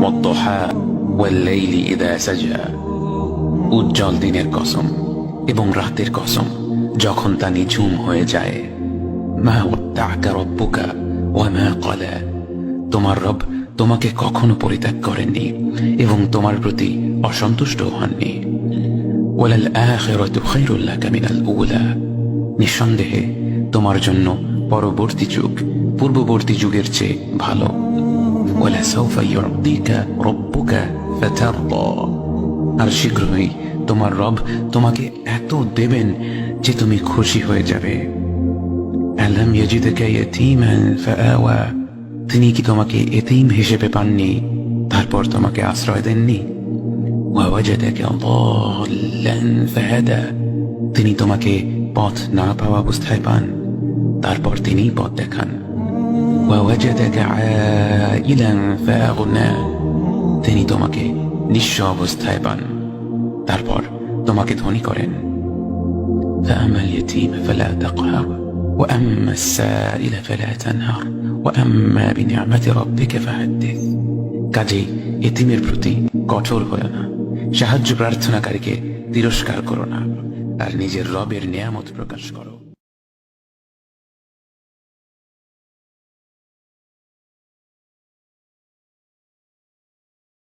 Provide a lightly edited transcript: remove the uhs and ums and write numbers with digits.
ওয়াদ-দুহা ওয়াল-লাইলি ইযা সাজা। উজ্জ্বল দিনের কসম এবং রাতের কসম যখন তা নিঝুম হয়ে যায়। মা ওয়াদ্দা'আকা রাব্বুকা ওয়া মা ক্বালা। তোমার রব তোমাকে কখনো পরিত্যাগ করেননি এবং তোমার প্রতি অসন্তুষ্ট হননি। ওয়ালাল আখিরাতু খায়রুল লাকা মিনাল উলা। নিঃসন্দেহে তোমার জন্য পরবর্তী যুগ পূর্ববর্তী যুগের চেয়ে ভালো। ওয়ালা সাওফা ইউ'তিকা রাব্বুকা ফাতারদা। আর শীঘ্রই তোমার রব তোমাকে এত দেবেন যে তুমি খুশি হয়ে যাবে। আলাম ইয়াজিদকা ইয়াতীমান ফাআওয়া। তিনি কি তোমাকে এতিম হিসেবে পাননি তারপর তোমাকে আশ্রয় দেননি? ওয়াওয়াজাদাকা দাল্লান ফাহাদা। তিনি তোমাকে পথ না পাওয়া অবস্থায় পান তারপর তিনি পথ দেখান। ওয়াওয়াজাদাকা আইলান ফাআগনা। তিনি তোমাকে নিঃস্ব অবস্থায় পান তারপর তোমাকে ধনী করেন। فأما اليتيم فلا تقهر وأما السائل فلا تنهر وأما بنعمة ربك فحدث। কাজেই এতিমের প্রতি কঠোর হয়ো না, সাহায্য প্রার্থনাকারীকে তিরস্কার করো না, আর নিজের রবের নিয়ামত প্রকাশ করো।